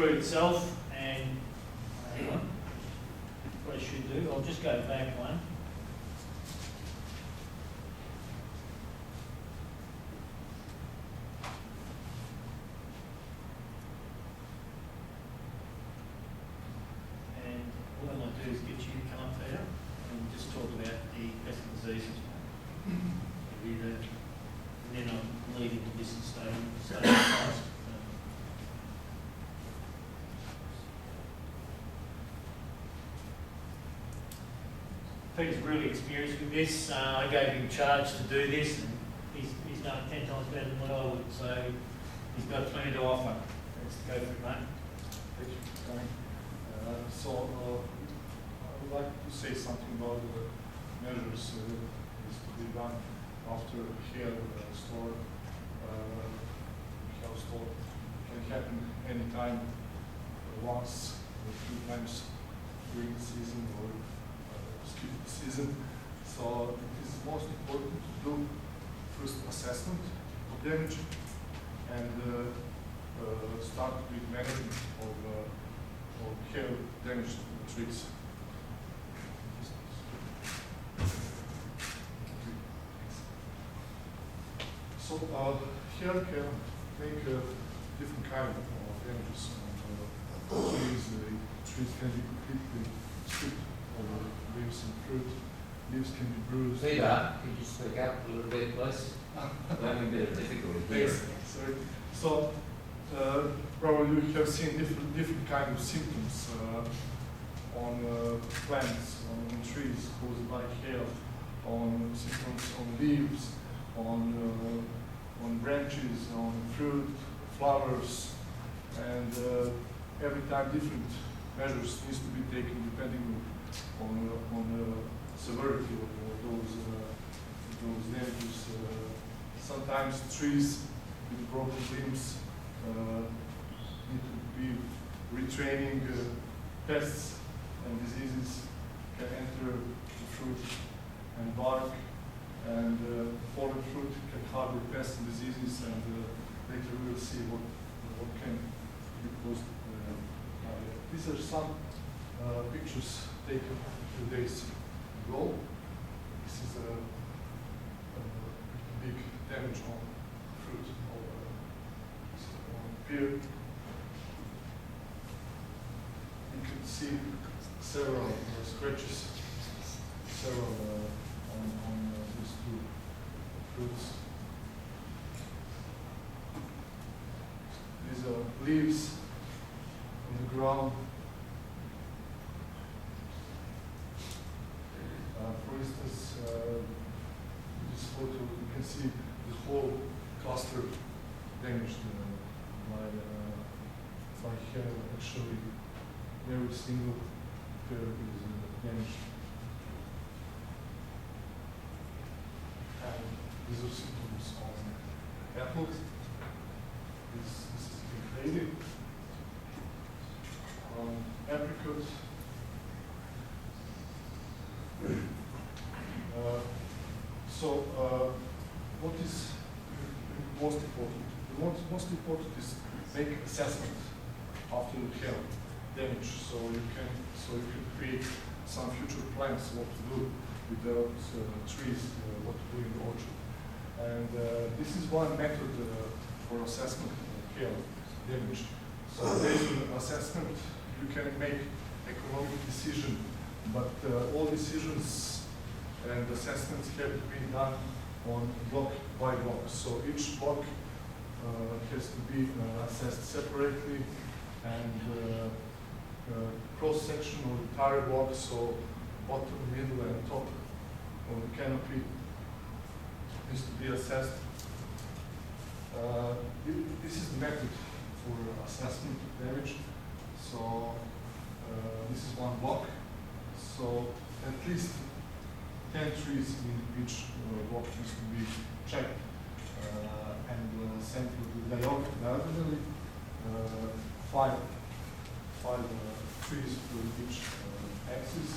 itself, and hang on, what I should do, I'll just go back one. And what I want to do is get you to come up there and just talk about the pest and diseases. And then I'll lead into this and stay. Peter's really experienced with this. I gave him charge to do this, and he's done it 10 times better than what I would. So he's got plenty to offer. Let's go for it, mate. Thank you, Tony. I would like to say something about the measures is to be done after hailstorm. Hailstorm can happen anytime, once or 2 times during the season or skip the season. So it is most important to do first assessment of damage and start with management of hail damaged trees. So hail can make different kind of damages on trees. Trees can be completely stripped of leaves and fruit. Leaves can be bruised. Peter, could you speak up a little bit, please? I'm having a bit of difficulty here. Yes, sorry. So probably you have seen different kind of symptoms on plants, on trees caused by hail, on symptoms on leaves, on branches, on fruit, flowers, and every time different measures needs to be taken depending on the severity of those damages. Sometimes trees with broken limbs need to be retraining. Pests and diseases can enter the fruit and bark, and fallen fruit can harbor pests and diseases, and later we will see what can be caused. These are some pictures taken 2 days ago. This is a big damage on fruit on pear. You can see several scratches, several on these 2 fruits. These are leaves on the ground. For instance, this photo, you can see the whole cluster damaged by hail. Actually, every single pear is damaged. And these are symptoms on apples. This is pink lady. Apricots. What is most important? The most important is make assessment after the hail damage, so you can create some future plans what to do with those trees, what to do in the orchard. And this is one method for assessment of hail damage. So based on assessment, you can make economic decision, but all decisions and assessments have to be done on block by block. So each block has to be assessed separately, and cross section of the entire block, so bottom, middle, and top of the canopy needs to be assessed. This is the method for assessment of damage. So this is one block. So at least 10 trees in each block needs to be checked and sent to the diagonally. 5 trees for each axis,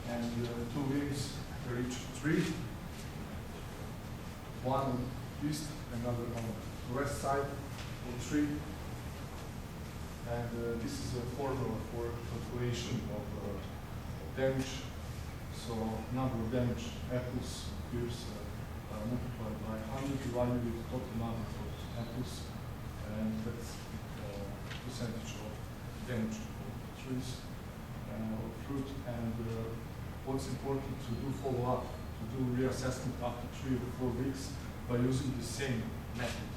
and 2 limbs for each tree. One on east, another on the west side of the tree. And this is a formula for calculation of damage. So number of damaged apples appears multiplied by 100 divided with the total number of apples, and that's percentage of damage of trees or fruit. And what's important to do follow-up, to do reassessment after 3 or 4 weeks by using the same method.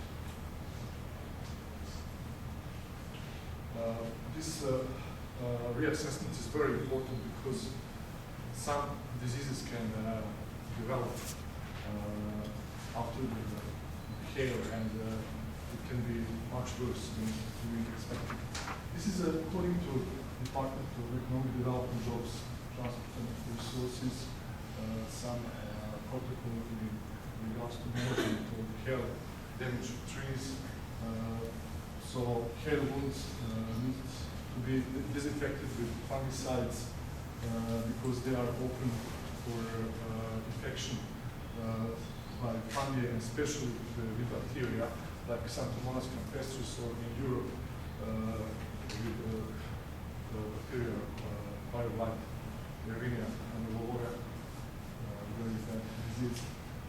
This reassessment is very important because some diseases can develop after the hail, and it can be much worse than we expected. This is according to Department of Economic Development, Jobs, Transport and Resources, some protocol in regards to monitoring of hail damage of trees. So hail wounds need to be disinfected with fungicides because they are open for infection by fungi, and especially with bacteria like Xanthomonas campestris, or in Europe with bacteria like Yersinia and Loria, very bad disease.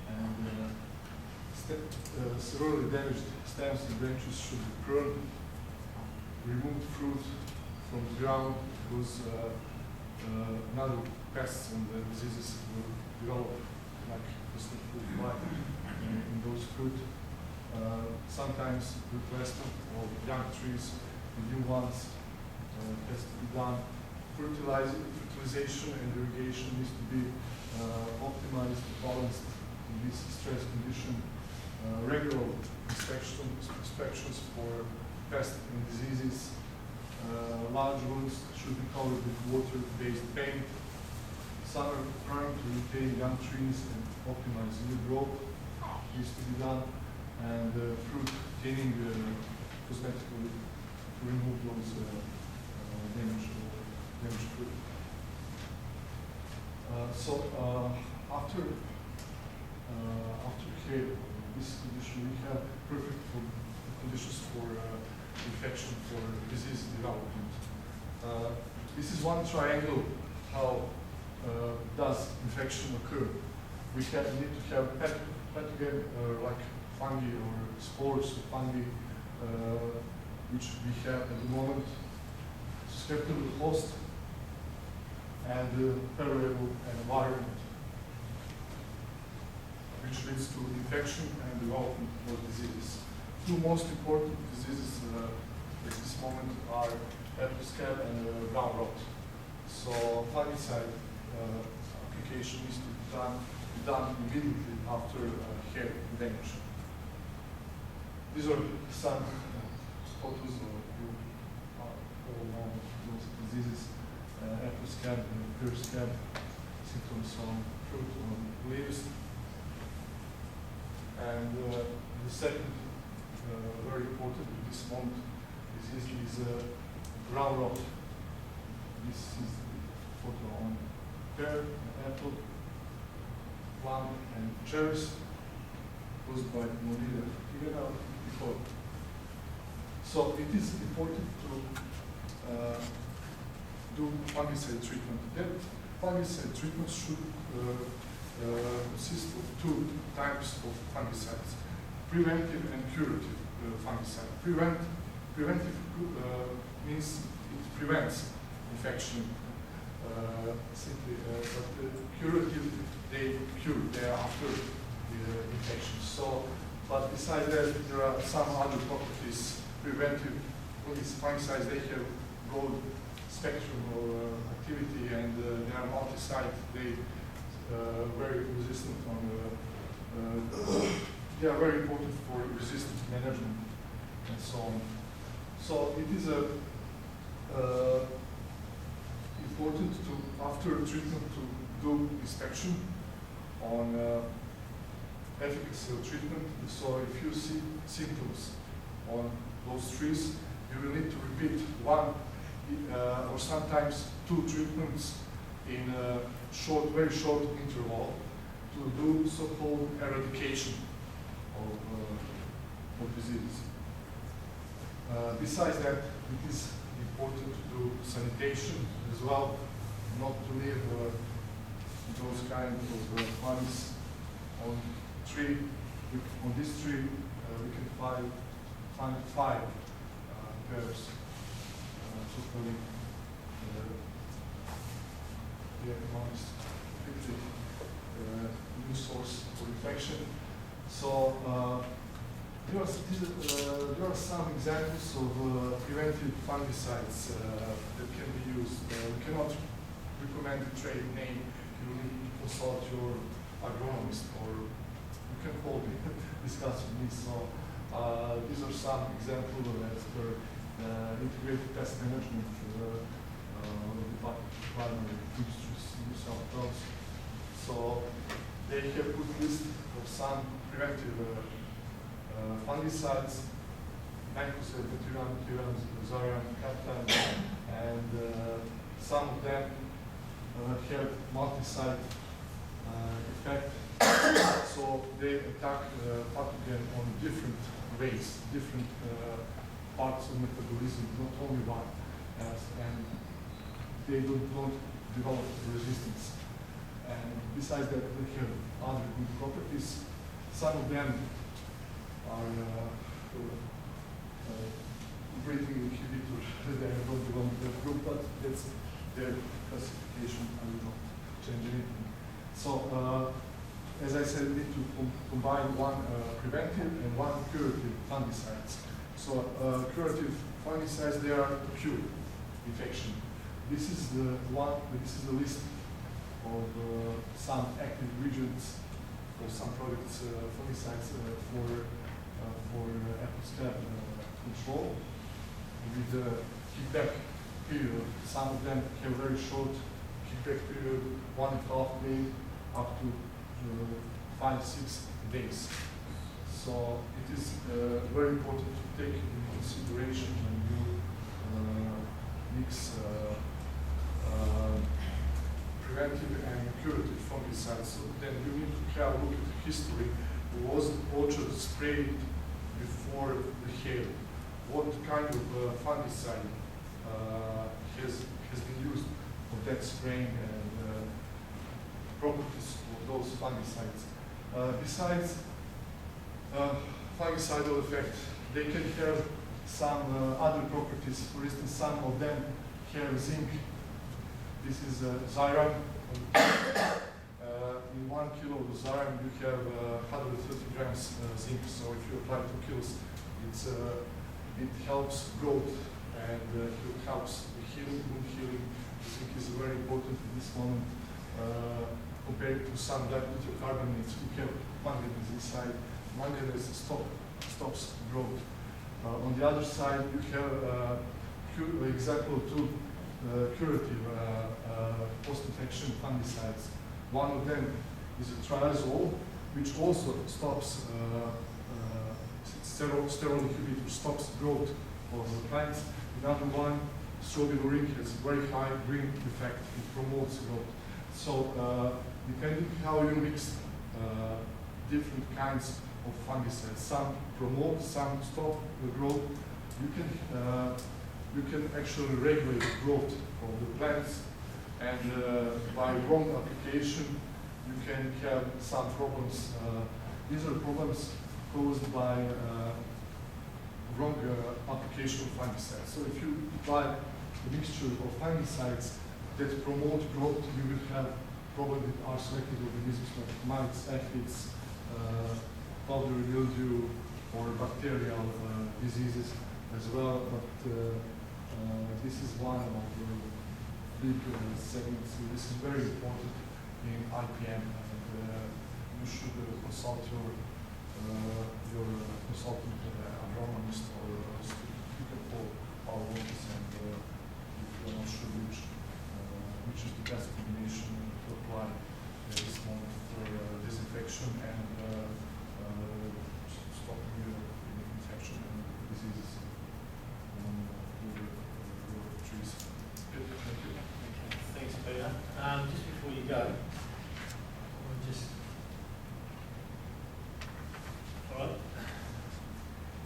And severely damaged stems and branches should be pruned, remove fruit from the ground, because other pests and diseases will develop, like Western fruit fly in those fruit. Sometimes replacement of young trees with new ones has to be done. Fertilization and irrigation needs to be optimized, balanced in this stress condition. Regular inspections for pests and diseases. Large wounds should be covered with water-based paint. Summer pruning to retain young trees and optimize new growth needs to be done. And fruit cleaning cosmetically to remove those damaged fruit. After hail, this condition, we have perfect conditions for infection, for disease development. This is one triangle. How does infection occur? We need to have pathogen like fungi or spores of fungi, which we have at the moment, susceptible host, and favorable environment, which leads to infection and development of diseases. Two most important diseases at this moment are apple scab and brown rot. So fungicide application needs to be done immediately after hail damage. These are some photos of all known diseases: apple scab, pear scab, symptoms on fruit, on leaves. And the second very important at this moment disease is brown rot. This is the photo on pear, apple, plum, and cherries, caused by Monilla before. So it is important to do fungicide treatment. That fungicide treatment should consist of two types of fungicides: preventive and curative fungicide. Preventive means it prevents infection simply, but curative, they cure thereafter the infection. So, but besides that, there are some other properties. Preventive fungicides, they have broad spectrum of activity, and they are multi-site. They very resistant on they are very important for resistance management and so on. So it is important to, after treatment, to do inspection on efficacy of treatment. So if you see symptoms on those trees, you will need to repeat one or sometimes two treatments in a very short interval to do so-called eradication of disease. Besides that, it is important to do sanitation as well, not to leave those kind of funds on tree. On this tree, we can find 5 pairs totally. The economics quickly new source for infection. So there are some examples of preventive fungicides that can be used. We cannot recommend a trade name. You need to consult your agronomist, or you can call me, discuss with me. So these are some examples as per integrated pest management primary industries in New South Wales. So they have put list of some preventive fungicides, Mancozeb, Metyran, Zarian, Captan, and some of them have multi-site effect. So they attack pathogen on different ways, different parts of metabolism, not only one. And they don't develop resistance. And besides that, they have other good properties. Some of them are breathing inhibitor. They don't belong to that group, but that's their classification. I will not change anything. So, as I said, we need to combine one preventive and one curative fungicides. So, curative fungicides, they are to cure infection. This is the list of some active ingredients or some products, fungicides for apple scab control with the kickback period. Some of them have very short kickback period, 1.5 days up to 5-6 days. So it is very important to take into consideration when you mix preventive and curative fungicides. So then you need to have a look at the history. Was the orchard sprayed before the hail? What kind of fungicide has been used for that spraying, and properties of those fungicides? Besides fungicidal effect, they can have some other properties. For instance, some of them have zinc. This is Zyram. In 1 kilo of Zyram, you have 130 grams zinc. So if you apply 2 kilos, it helps growth, and it helps the healing, wound healing. Zinc is very important in this moment compared to some diluted carbonates. We have manganese inside. Manganese stops growth. On the other side, you have example two curative post-infection fungicides. One of them is a triazole, which also stops sterol inhibitor, stops growth of the plants. Another one, strobilurin, has very high green effect. It promotes growth. So depending how you mix different kinds of fungicides, some promote, some stop the growth, you can actually regulate growth of the plants, and by wrong application you can have some problems. These are problems caused by wrong application of fungicides. So if you apply a mixture of fungicides that promote growth, you will have problems with our selected organisms like mites, aphids, powdery mildew, or bacterial diseases as well. But this is one of the big segments. This is very important in IPM, and you should consult your consultant agronomist, or you can call our office, and if you're not sure which is the best combination to apply at this moment for disinfection and stopping infection and diseases on your trees. Good, thank you. Okay, thanks, Peter. Just before you go, all right.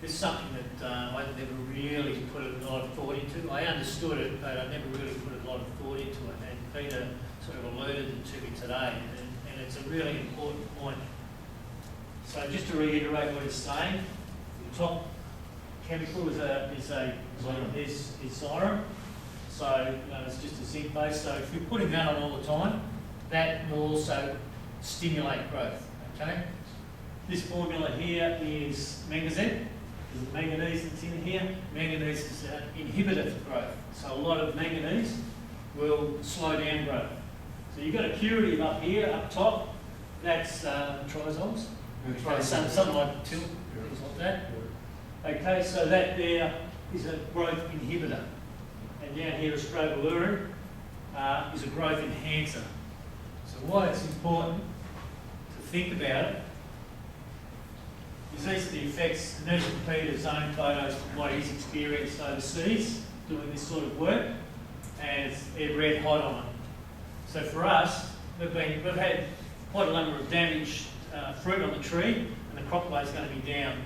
This is something that I've never really put a lot of thought into. I understood it, but I never really put a lot of thought into it. And Peter sort of alluded it to me today, and it's a really important point. So just to reiterate what it's saying, the top chemical is Xyron. So it's just a zinc base. So if you're putting that on all the time, that will also stimulate growth. Okay. This formula here is manganese. There's manganese that's in here. Manganese is an inhibitor for growth. So a lot of manganese will slow down growth. So you've got a curative up here, up top. That's triazoles. Okay, something like tilt, things like that. Okay, so that there is a growth inhibitor. And down here, strobilurin is a growth enhancer. So why it's important to think about it is these are the effects, and these are Peter's own photos from what he's experienced overseas doing this sort of work, and they're red hot on it. So for us, we've had quite a number of damaged fruit on the tree, and the crop blade's going to be down.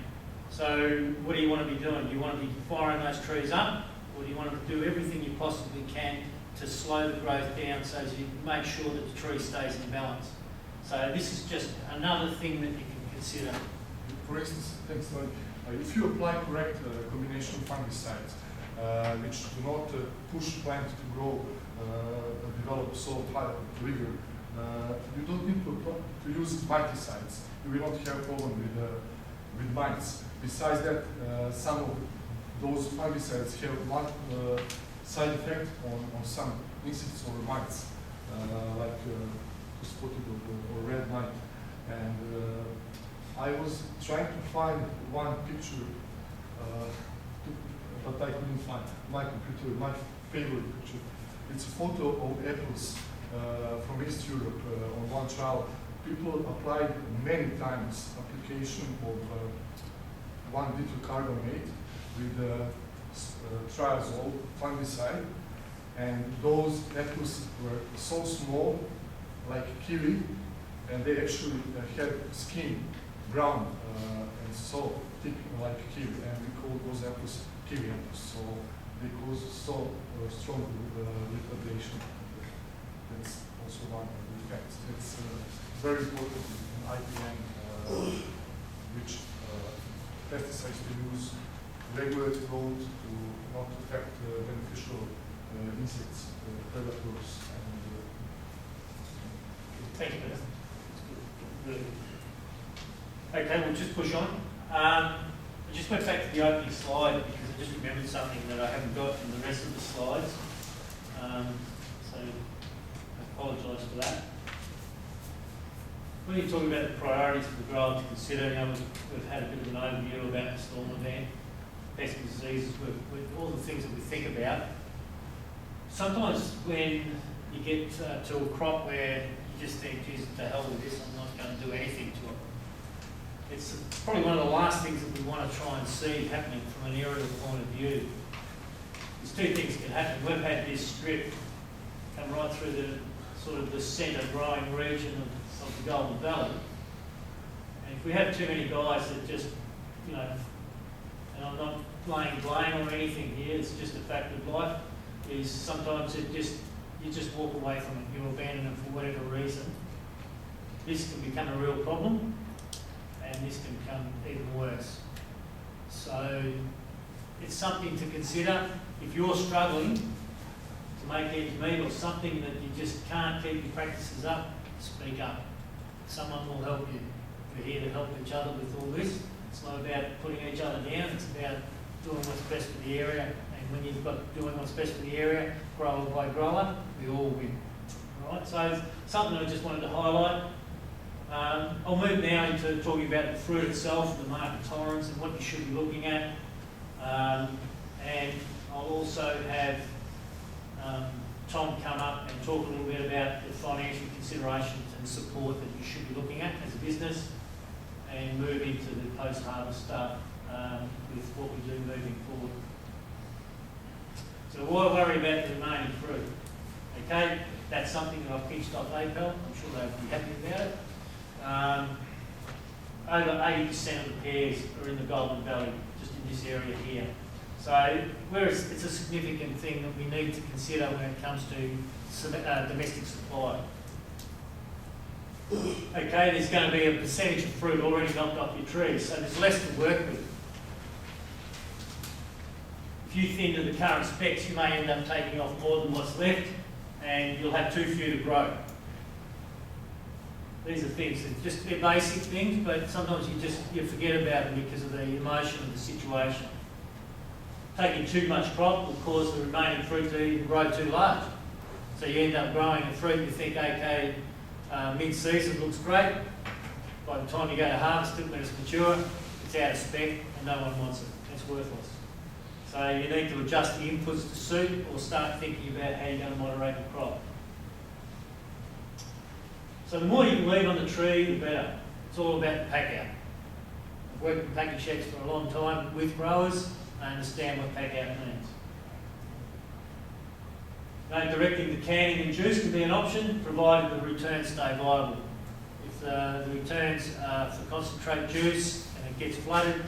So what do you want to be doing? Do you want to be firing those trees up, or do you want to do everything you possibly can to slow the growth down so as you make sure that the tree stays in balance? So this is just another thing that you can consider. For instance, thanks, Tony. If you apply correct combination of fungicides, which do not push plant to grow, develop so high vigor, you don't need to use miticides. You will not have problem with mites. Besides that, some of those fungicides have one side effect on some insects or mites, like spotted or red mite. And I was trying to find one picture, but I couldn't find my computer, my favorite picture. It's a photo of apples from East Europe on one trial. People applied many times application of 1 liter carbamate with triazole fungicide, and those apples were so small, like kiwi, and they actually had skin brown and so thick like kiwi, and we call those apples kiwi apples. So they cause so strong retardation. That's also one of the effects. It's very important in IPM which pesticides to use, regulate road to not affect beneficial insects, predators, and thank you, Peter. Really good. Okay, we'll just push on. I just went back to the opening slide because I just remembered something that I haven't got in the rest of the slides. So I apologise for that. When you talk about the priorities for the grower to consider, we've had a bit of an overview about the storm event, pest and diseases, with all the things that we think about. Sometimes when you get to a crop where you just think, geez, to hell with this, I'm not going to do anything to it. It's probably one of the last things that we want to try and see happening from an aerial point of view. There's two things can happen. We've had this strip come right through the sort of the centre growing region of the Golden Valley. And if we have too many guys that just, and I'm not laying blame or anything here, it's just a fact of life, is sometimes you just walk away from it, you abandon it for whatever reason. This can become a real problem, and this can become even worse. So it's something to consider. If you're struggling to make ends meet or something that you just can't keep your practices up, speak up. Someone will help you. We're here to help each other with all this. It's not about putting each other down, it's about doing what's best for the area. And when you've got doing what's best for the area, grower by grower, we all win. All right, so it's something I just wanted to highlight. I'll move now into talking about the fruit itself, the market tolerance, and what you should be looking at. And I'll also have Tom come up and talk a little bit about the financial considerations and support that you should be looking at as a business, and move into the post-harvest stuff with what we do moving forward. So why worry about the remaining fruit? Okay, that's something that I've pitched off APEL. I'm sure they'll be happy about it. Over 80% of the pears are in the Golden Valley, just in this area here. So, whereas it's a significant thing that we need to consider when it comes to domestic supply. Okay, there's going to be a percentage of fruit already knocked off your trees, so there's less to work with. If you thin to the current specs, you may end up taking off more than what's left, and you'll have too few to grow. These are things that they're basic things, but sometimes you forget about them because of the emotion of the situation. Taking too much crop will cause the remaining fruit to even grow too large. So you end up growing a fruit, you think, okay, mid-season looks great. By the time you go to harvest it, when it's mature, it's out of spec and no one wants it. It's worthless. So you need to adjust the inputs to suit, or start thinking about how you're going to moderate the crop. So the more you can leave on the tree, the better. It's all about the pack out. I've worked in packing sheds for a long time with growers. I understand what pack out means. Now, directing the canning and juice can be an option, provided the returns stay viable. If the returns are for concentrate juice and it gets flooded, you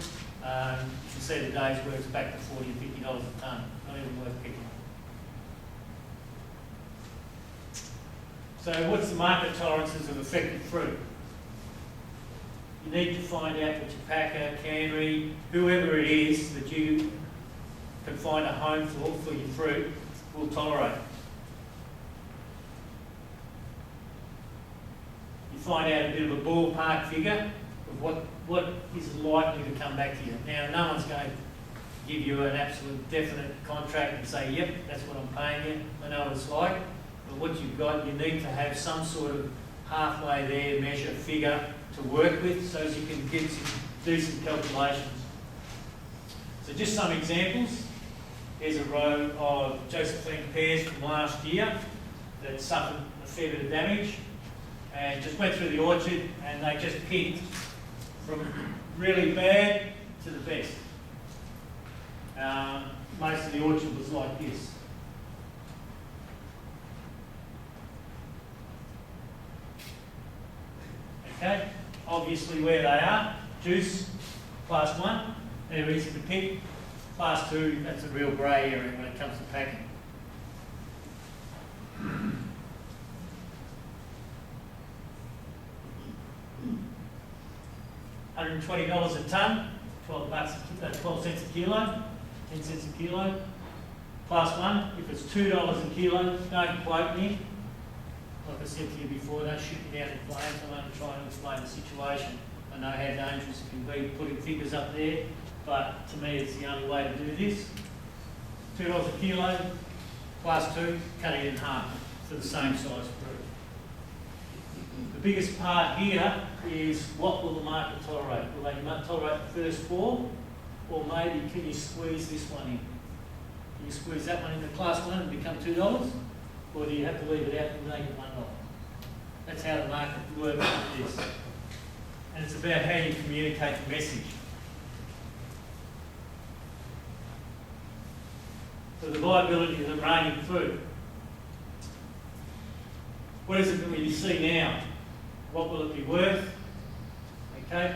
can see the days where it's back to $40 and $50 a tonne. Not even worth picking. So what's the market tolerances of affected fruit? You need to find out what your packer, cannery, whoever it is that you can find a home for your fruit will tolerate. You find out a bit of a ballpark figure of what is likely to come back to you. Now, no one's going to give you an absolute definite contract and say, yep, that's what I'm paying you. I know what it's like. But what you've got, you need to have some sort of halfway there measure figure to work with, so as you can get some decent calculations. So just some examples. Here's a row of Josephine pears from last year that suffered a fair bit of damage, and just went through the orchard, and they just picked from really bad to the best. Most of the orchard was like this. Okay, obviously where they are, juice, class 1, they're easy to pick. Class 2, that's a real grey area when it comes to packing. $120 a tonne, 12 cents a kilo, 10 cents a kilo. Class 1, if it's $2 a kilo, don't quote me. Like I said to you before, don't shoot me down in flames. I'm only trying to explain the situation. I know how dangerous it can be putting figures up there, but to me it's the only way to do this. $2 a kilo, class 2, cut it in half for the same size fruit. The biggest part here is what will the market tolerate? Will they tolerate the first 4? Or maybe can you squeeze this one in? Can you squeeze that one into class 1 and become $2? Or do you have to leave it out and make it $1? That's how the market works with this. And it's about how you communicate the message. So the viability of the remaining fruit. What is it that we see now? What will it be worth? Okay,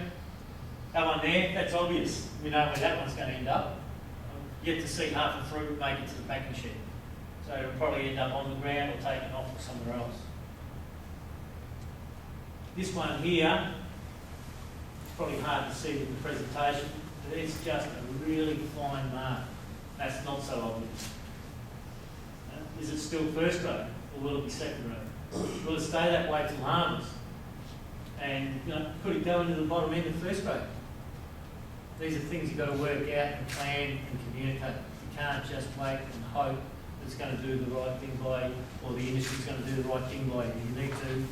that one there, that's obvious. We know where that one's going to end up. Yet to see half the fruit make it to the packing shed. So it'll probably end up on the ground or taken off or somewhere else. This one here, it's probably hard to see with the presentation, but it's just a really fine mark. That's not so obvious. Is it still first grade or will it be second grade? Will it stay that way till harvest? And could it go into the bottom end of first grade? These are things you've got to work out and plan and communicate. You can't just wait and hope it's going to do the right thing by you, or the industry's going to do the right thing by you. You need to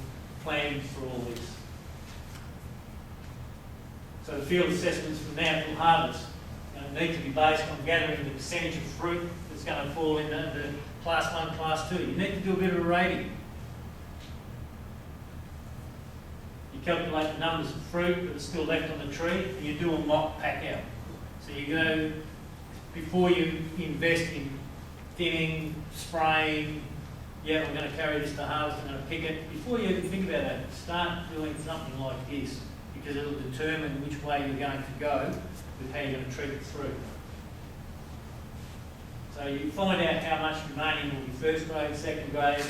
plan for all this. So the field assessments from now till harvest need to be based on gathering the percentage of fruit that's going to fall into the class 1, class 2. You need to do a bit of a rating. You calculate the numbers of fruit that are still left on the tree, and you do a mock pack out. So you go, before you invest in thinning, spraying, yeah, we're going to carry this to harvest, I'm going to pick it. Before you even think about that, start doing something like this, because it'll determine which way you're going to go with how you're going to treat the fruit. So you find out how much remaining will be first grade, second grade,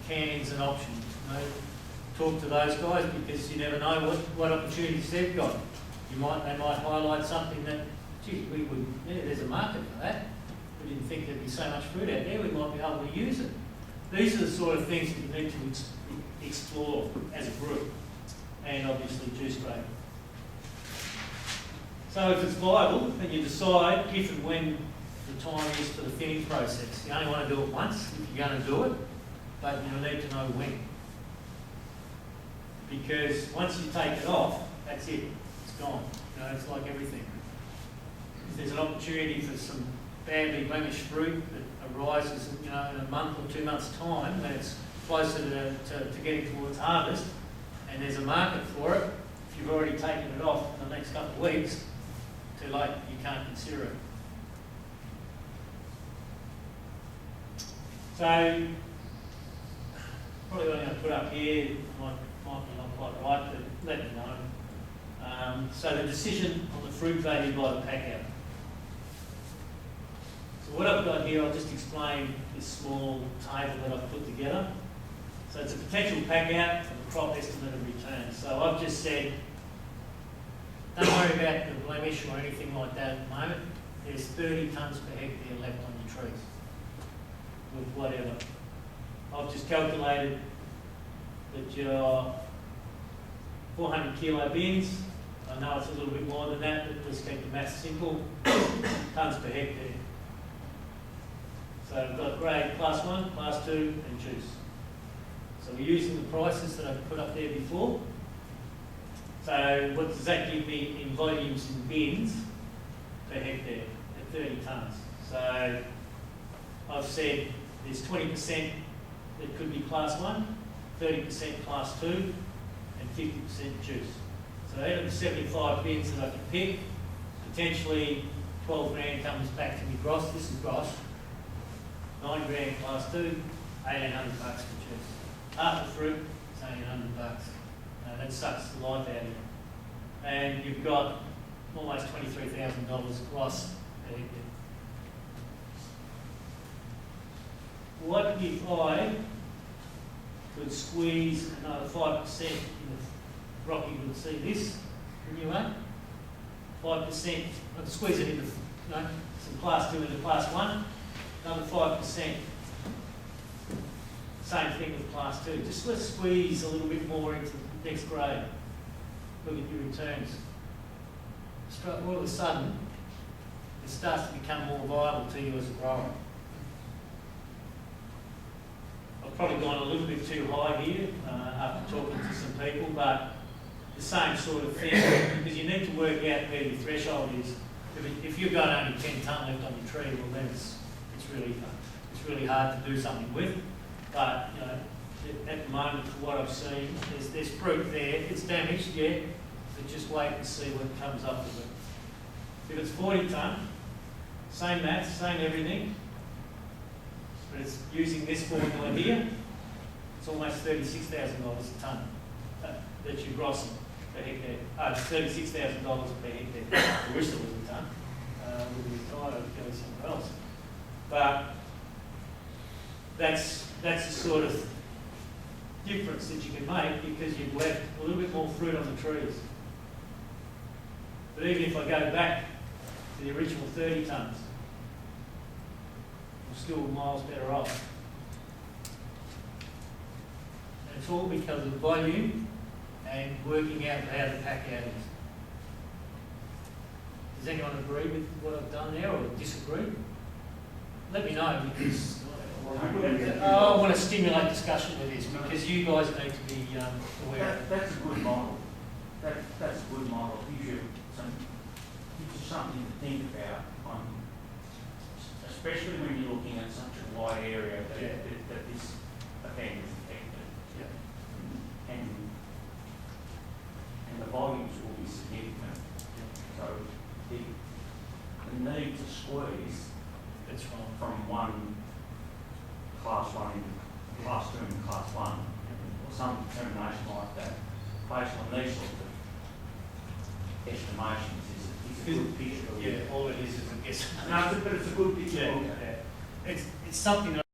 canning's an option. You know, talk to those guys because you never know what opportunities they've got. They might highlight something that, gee, there's a market for that. We didn't think there'd be so much fruit out there, we might be able to use it. These are the sort of things that you need to explore as a group, and obviously juice grade. So if it's viable, then you decide if and when the time is for the thinning process. You only want to do it once if you're going to do it, but you need to know when. Because once you take it off, that's it. It's gone. You know, it's like everything. If there's an opportunity for some badly blemished fruit that arises, you know, in a month or 2 months' time, when it's closer to getting towards harvest, and there's a market for it, if you've already taken it off in the next couple of weeks, too late, you can't consider it. So, probably what I'm going to put up here might be not quite right, but let me know. So the decision on the fruit value by the pack out. So what I've got here, I'll just explain this small table that I've put together. So it's a potential pack out and the crop estimate of return. So I've just said, don't worry about the blemish or anything like that at the moment. There's 30 tonnes per hectare left on your trees, with whatever. I've just calculated that your 400 kilo bins, I know it's a little bit more than that, but let's keep the maths simple, tonnes per hectare. So we've got grade class 1, class 2 and juice. So we're using the prices that I've put up there before. So what does that give me in volumes in bins per hectare at 30 tonnes? So I've said there's 20% that could be class 1, 30% class 2 and 50% juice. So out of the 75 bins that I can pick, potentially 12 grand comes back to me gross. This is gross. 9 grand class 2, 1,800 bucks for juice. Half the fruit, it's only 100 bucks. That sucks the life out of you. And you've got almost $23,000 gross per hectare. What if I could squeeze another 5% in the Rocky would see this anyway? 5%, I'd squeeze it into some class 2 into class 1, another 5%. Same thing with class 2. Just let's squeeze a little bit more into the next grade. Look at your returns. All of a sudden, it starts to become more viable to you as a grower. I've probably gone a little bit too high here after talking to some people, but the same sort of thing, because you need to work out where your threshold is. If you've got only 10 tonne left on your tree, well then it's really hard to do something with. But you know, at the moment, for what I've seen, there's fruit there. It's damaged, yeah, but just wait and see what comes up with it. If it's 40 tonne, same maths, same everything, but it's using this formula here. It's almost $36,000 a tonne that you're grossing per hectare. $36,000 per hectare. I wish there was a tonne. We'd be retired, I'd go somewhere else. But that's the sort of difference that you can make because you've left a little bit more fruit on the trees. But even if I go back to the original 30 tonnes, I'm still miles better off. And it's all because of the volume and working out how the pack out is. Does anyone agree with what I've done there or disagree? Let me know because I want to stimulate discussion with this because you guys need to be aware. That's a good model. That's a good model. Gives you something to think about, especially when you're looking at such a wide area that this event is affected. Yeah. And the volumes will be significant. Yeah. So the need to squeeze from one class 1 into class 2 and class 1, or some determination like that, based on these sorts of estimations, is a good picture. Yeah, all it is a guess. No, but it's a good picture. Yeah. it's something that